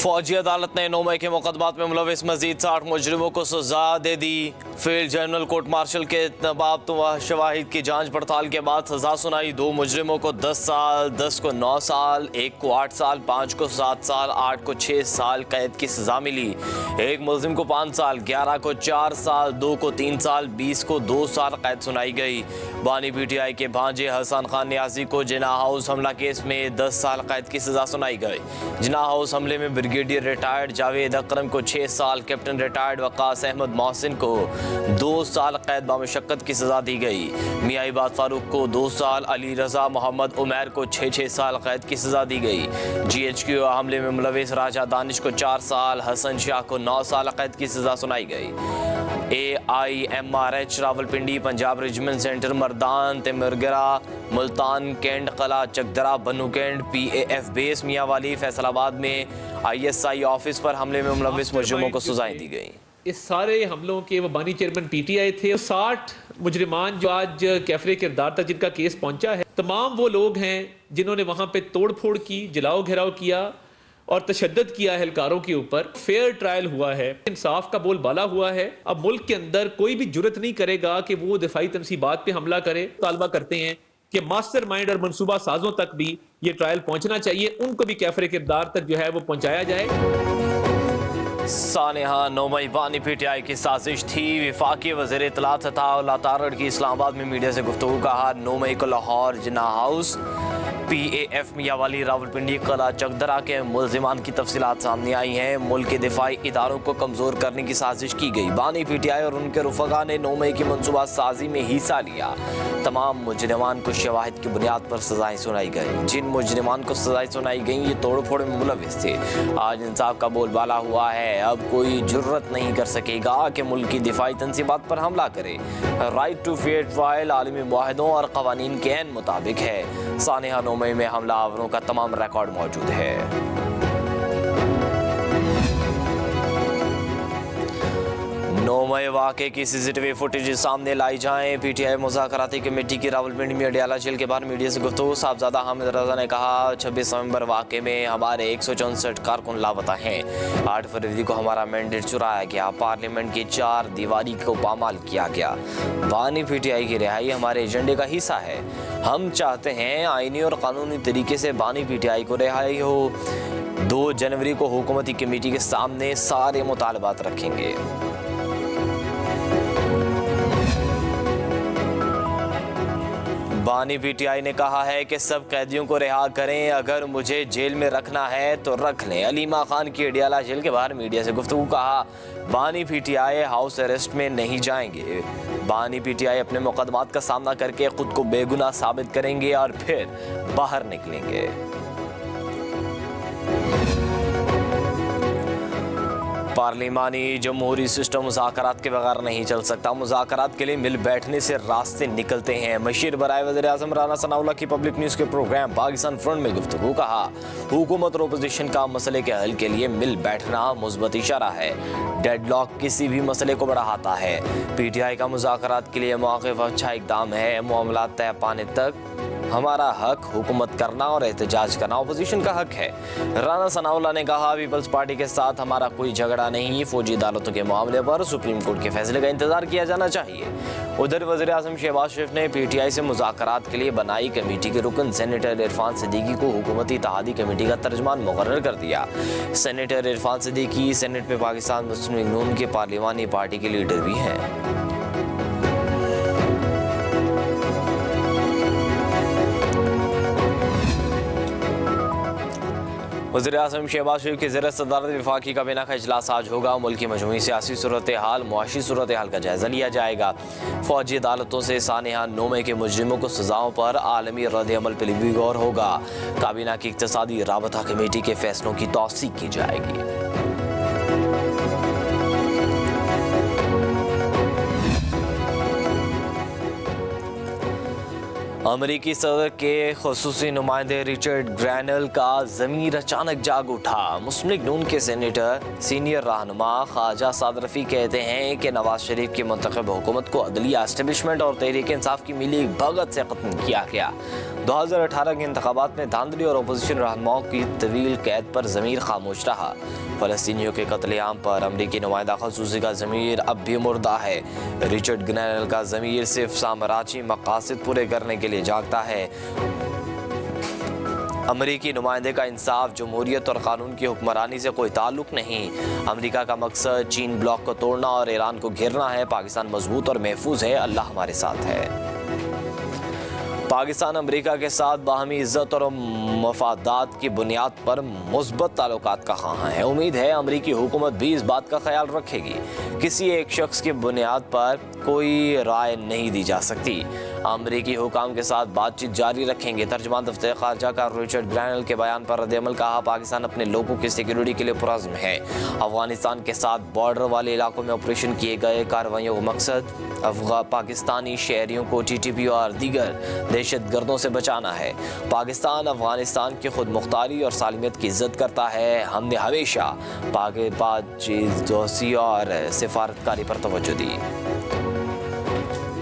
फौजी अदालत ने 9 मई के मुकदमात में मुलविस मजीद 60 मुजरिमों को सजा दे दी। फील्ड जनरल कोर्ट मार्शल के तबाब शवाहिद की जांच पड़ताल के बाद सजा सुनाई। 2 मुजरिमों को 10 साल, 10 को 9 साल, 1 को 8 साल, 5 को 7 साल, 8 को 6 साल कैद की सजा मिली। 1 मुलजिम को 5 साल, 11 को 4 साल, 2 को 3 साल, 20 को 2 साल कैद सुनाई गई। बानी PTI के भांजे हसन खान नियाजी को जिना हाउस हमला केस में 10 साल कैद की सजा सुनाई गई। जिना हाउस हमले में ब्रिगेडियर रिटायर्ड जावेद अकरम को 6 साल, कैप्टन रिटायर्ड वकास अहमद मोहसिन को 2 साल कैद बामुशक्कत की सजा दी गई। मियां इबाद फारूक को 2 साल, अली रजा मोहम्मद उमैर को 6 साल कैद की सजा दी गई। GHQ हमले में मुलविस राजा दानिश को 4 साल, हसन शाह को 9 साल कैद की सजा सुनाई गई। AIMRH Rawalpindi, Punjab regiment centre, Mardan, Timergara, Multan cantt, Kala Chakdara, Bannu cantt, PAF base Mianwali, Faisalabad में ISI ऑफिस पर हमले में मुलविस मुजरिमों को सजाएं दी गई। इस सारे हमलों के वो बानी चेयरमैन PTI थे। 60 मुजरिमान जो आज कैफरे किरदार तक जिनका केस पहुंचा है, तमाम वो लोग हैं जिन्होंने वहाँ पे तोड़ फोड़ की, जलाओ घेराव किया और तशद्दुद किया अहलकारों के ऊपर। फेयर ट्रायल हुआ है, इंसाफ का बोलबाला हुआ है। अब मुल्क के अंदर कोई भी जुर्रत नहीं करेगा कि वो दिफाई तनसीबात पे हमला करे। तालबा करते हैं कि मास्टरमाइंड और मनसूबा साजों तक भी ये ट्रायल पहुंचना चाहिए, उनको भी कैफरे किरदार तक जो है वो पहुंचाया जाए। सानेहा 9 मई बानी PTI की साजिश थी। वफाकी वज़ीर इत्तलात अता तारड़ की इस्लामाबाद में मीडिया से गुफ्तगू कहा। 9 मई को लाहौर जिना हाउस, PAF मियांवाली, रावलपिंडी, कला चकदरा के मुलजिमान की तफसीलात सामने आई हैं। मुल्क के दिफाई इदारों को कमज़ोर करने की साजिश की गई। बानी PTI और उनके रुफ़गा ने 9 मई की मनसूबा साजी में हिस्सा लिया। तमाम मुजरिमान को शवाहिद की बुनियाद पर सजाएं सुनाई गई। जिन मुजरिमान को सजाएं सुनाई गई ये तोड़ फोड़ में मुलविस थे। आज इंसाफ का बोलबाला हुआ है। अब कोई जुर्रत नहीं कर सकेगा कि मुल्क की दिफाई तनसीबात पर हमला करे। राइट टू फेयर ट्रायल आलमी मुआहदों और कवानीन के ऐन मुताबिक है। सानेहा 9 मई में हमलावरों का तमाम रिकॉर्ड मौजूद है। 9 मई वाक़े की CCTV फुटेज सामने लाई जाएं। PTI मुज़ाकराती कमेटी की रावलपिंडी में अडियाला जेल के बाहर मीडिया से गुफ्तगू। साहबजादा हामिद रजा ने कहा, 26 नवंबर वाक़े में हमारे 164 कारकुन लापता हैं। 8 फरवरी को हमारा मैंडेट चुराया गया। पार्लियामेंट की 4 दीवारी को पामाल किया गया। बानी PTI की रिहाई हमारे एजेंडे का हिस्सा है। हम चाहते हैं आईनी और कानूनी तरीके से बानी PTI को रिहाई हो। 2 जनवरी को हुकूमती कमेटी के सामने सारे मुतालबात रखेंगे। बानी PTI ने कहा है कि सब कैदियों को रिहा करें। अगर मुझे जेल में रखना है तो रख लें। अलीमा खान की अडियाला जेल के बाहर मीडिया से गुफ्तगू। कहा, बानी PTI हाउस अरेस्ट में नहीं जाएंगे। बानी PTI अपने मुकदमात का सामना करके खुद को बेगुनाह साबित करेंगे और फिर बाहर निकलेंगे। पार्लिमानी जमहूरी सिस्टम मुज़ाकरात के बगैर नहीं चल सकता। मुज़ाकरात के लिए मिल बैठने से रास्ते निकलते हैं। मशीर बराए वज़ीर आज़म राना सनाउल्लाह की पब्लिक न्यूज़ के प्रोग्राम पाकिस्तान फ्रंट में गुफ्तगू। कहा, हुकूमत और अपोजिशन का मसले के हल के लिए मिल बैठना मुस्बत इशारा है। डेडलॉक किसी भी मसले को बढ़ाता है। PTI का मुज़ाकरात के लिए मौक़िफ़ अच्छा इक़दाम है। मामला तय पाने तक हमारा हक हुकूमत करना और एहतजाज करना अपोजिशन का हक है। राना सनाउल्लाह ने कहा, पीपल्स पार्टी के साथ हमारा कोई झगड़ा नहीं। फौजी अदालतों के मामले पर सुप्रीम कोर्ट के फैसले का इंतजार किया जाना चाहिए। उधर वज़ीर आज़म शहबाज शरीफ ने PTI से मुज़ाकरात के लिए बनाई कमेटी के रुकन सेनेटर इरफान सिद्दीकी को हुकूमती इत्तेहादी कमेटी का तर्जमान मुकर्रर कर दिया। सेनेटर इरफान सिद्दीकी सेनेट में पाकिस्तान मुस्लिम लीग नून के पार्लिमानी पार्टी के लीडर भी हैं। वज़ीर आज़म शहबाज शरीफ की ज़ेर सदारत वफाकी काबीना का इजलास आज होगा। मुल्क की मजमूई सियासी सूरत हाल, मुआशी सूरत हाल का जायज़ा लिया जाएगा। फ़ौजी अदालतों से सानेहा 9 मई के मुजरिमों को सज़ाओं पर आलमी रद्द-ए-अमल पर भी गौर होगा। काबीना की इक़्तिसादी राबता कमेटी के फैसलों की तौसीक की जाएगी। अमरीकी सदर के खुसूसी नुमाइंदे रिचर्ड ग्रैनल का ज़मीर अचानक जाग उठा। मुस्लिम लीग नून के सेनेटर सीनियर रहनुमा ख्वाजा साद रफ़ी कहते हैं कि नवाज शरीफ की मुंतखब हुकूमत को अदलिया एस्टेब्लिशमेंट और तहरीक इंसाफ की मिली भगत से ख़त्म किया गया। 2018 के इंतखाबात में धांधली और अपोजिशन रहनुमाओं की तवील कैद पर ज़मीर खामोश रहा। फ़लस्तीनियों के कत्लेआम पर अमरीकी नुमाइंदा खसूसी का ज़मीर अब भी मुर्दा है। रिचर्ड ग्रैनल का ज़मीर सिर्फ साम्राज्यी मकासद पूरे करने के लिए जागता है। अमरीकी नुमाइंदे का इंसाफ, जमहूरियत और कानून की हुक्मरानी से कोई ताल्लुक नहीं। अमरीका का मकसद चीन ब्लॉक को तोड़ना और ईरान को घेरना है। पाकिस्तान मजबूत और महफूज है, अल्लाह हमारे साथ है। पाकिस्तान अमरीका के साथ बाहमी इज्जत और मफादात की बुनियाद पर मुस्बत ताल्लुकात का ख़्वाह है। उम्मीद है अमरीकी हुकूमत भी इस बात का ख्याल रखेगी। किसी एक शख्स की बुनियाद पर कोई राय नहीं दी जा सकती। अमरीकी हुकाम के साथ बातचीत जारी रखेंगे। तर्जुमान दफ्तर ख़ारजा का रिचर्ड ग्रैनल के बयान पर रद्द-ए-अमल कहा, पाकिस्तान अपने लोगों की सिक्योरिटी के लिए पुरज़्म है। अफगानिस्तान के साथ बॉर्डर वाले इलाकों में ऑपरेशन किए गए कार्रवाइयों का मकसद पाकिस्तानी शहरियों को TTP और दीगर दहशतगर्दों से बचाना है। पाकिस्तान अफगानिस्तान की खुद मुख्तारी और सालमियत की इज्जत करता है। हमने हमेशा बातचीत, दोस्ती और सिफारतकारी पर तवज्जो दी।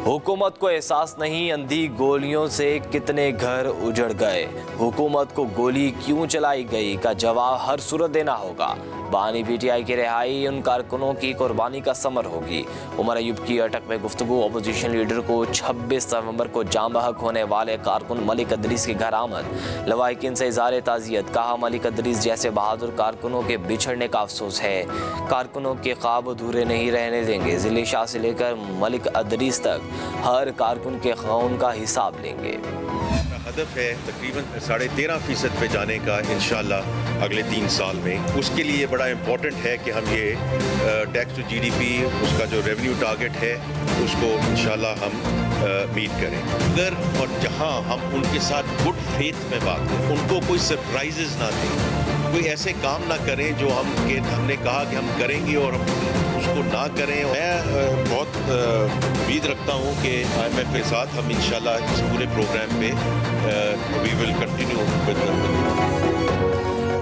हुकूमत को एहसास नहीं, अंधी गोलियों से कितने घर उजड़ गए। हुकूमत को गोली क्यों चलाई गई का जवाब हर सूरत देना होगा। बानी PTI की रिहाई उन कारकुनों की कुर्बानी का समर होगी। उमर अयूब की अटक में गुफ्तगू। अपोजिशन लीडर को 26 नवंबर को जाम बहक होने वाले कारकुन मलिक अदरीस की घर आमद। लवाहिकीन से इज़हार ताज़ियत, कहा मलिक अदरीस जैसे बहादुर कारकुनों के बिछड़ने का अफसोस है। कारकुनों के ख्वाब अधूरे नहीं रहने देंगे। ज़िले शाह से लेकर मलिक अदरीस तक हर कारकुन के खून का हिसाब लेंगे। हदफ है तकरीबन 13.5% पे जाने का इंशाल्लाह अगले 3 साल में। उसके लिए बड़ा इम्पोर्टेंट है कि हम ये टैक्स टू GDP, उसका जो रेवेन्यू टारगेट है, उसको इंशाल्लाह हम मीट करें। अगर और जहां हम उनके साथ गुड फेथ में बात करें, उनको कोई सरप्राइजेज ना दें, कोई ऐसे काम ना करें जो हमने कहा कि हम करेंगे और उसको ना करें। मैं बहुत उम्मीद रखता हूँ कि IMF के साथ हम इंशाल्लाह इस पूरे प्रोग्राम पे we will continue with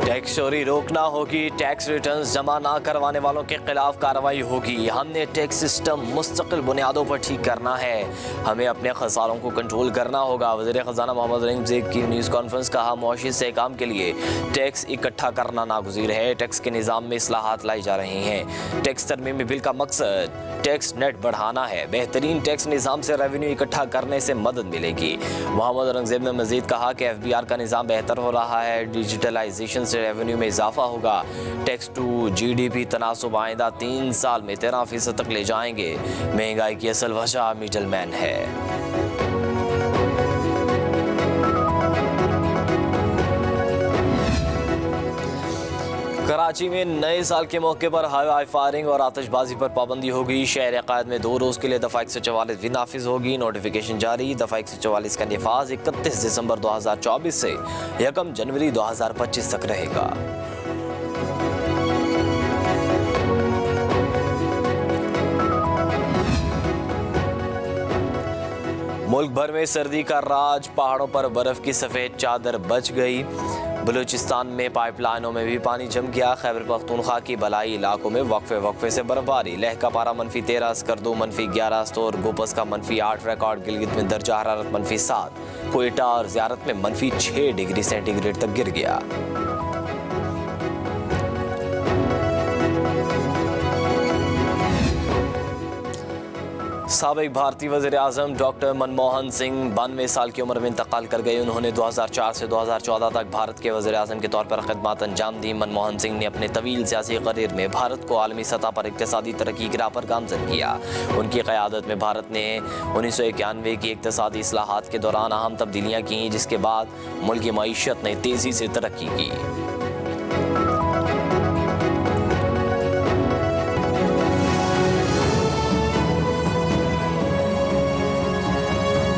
tax चोरी रोकना होगी। टैक्स रिटर्न्स जमा ना करवाने वालों के खिलाफ कार्रवाई होगी। हमने टैक्स सिस्टम मुस्तकिल बुनियादों पर ठीक करना है। हमें अपने खसारों को कंट्रोल करना होगा। वज़ीर ख़ज़ाना मोहम्मद रहीम ज़ैद की न्यूज़ कॉन्फ्रेंस, कहा मुआशी इस्तेहकाम के लिए टैक्स इकट्ठा करना नागुज़ीर है। टैक्स के निज़ाम में इस्लाहात लाई जा रही हैं। टैक्स तरमीमी बिल का मकसद टैक्स नेट बढ़ाना है। बेहतरीन टैक्स निज़ाम से रेवेन्यू इकट्ठा करने से मदद मिलेगी। मोहम्मद औरंगज़ेब ने मज़ीद कहा कि FBR का निज़ाम बेहतर हो रहा है। डिजिटलाइजेशन से रेवेन्यू में इजाफा होगा। टैक्स टू GDP तनासुब आइंदा 3 साल में 13% तक ले जाएंगे। महंगाई की असल वजह मिडल मैन है। कराची में नए साल के मौके पर हवाई फायरिंग और आतिशबाजी पर पाबंदी होगी। शहर क़ायद में 2 रोज़ के लिए दफ़ा 144 भी नाफिज होगी। नोटिफिकेशन जारी। दफ़ा 144 का नफाज 31 दिसंबर 2024 से 1 जनवरी 2025 तक रहेगा। मुल्क भर में सर्दी का राज, पहाड़ों पर बर्फ की सफ़ेद चादर बच गई। बलूचिस्तान में पाइपलाइनों में भी पानी जम गया। खैबर पख्तूनख्वा की बलाई इलाकों में वक्फे से बर्फबारी। लेह का पारा -13, स्कर्दू -11, और गोपस का -8 रिकॉर्ड। गिलगित में दर्जा हरारत -7, कोयटा और ज़ियारत में -6 डिग्री सेंटीग्रेड तक गिर गया। साबिक भारतीय वज़ीर आज़म डॉक्टर मनमोहन सिंह 92 साल की उम्र में इंतकाल कर गए। उन्होंने 2004 से 2014 तक भारत के वज़ीर आज़म के तौर पर खिदमत अंजाम दी। मनमोहन सिंह ने अपने तवील सियासी करियर में भारत को आलमी सतह पर इक़्तिसादी तरक्की की राह पर गामज़न किया। उनकी क़यादत में भारत ने 1991 की इक़्तिसादी इस्लाहात के दौरान अहम तब्दीलियाँ की, जिसके बाद मुल्क की मईशत ने तेज़ी से तरक्की की।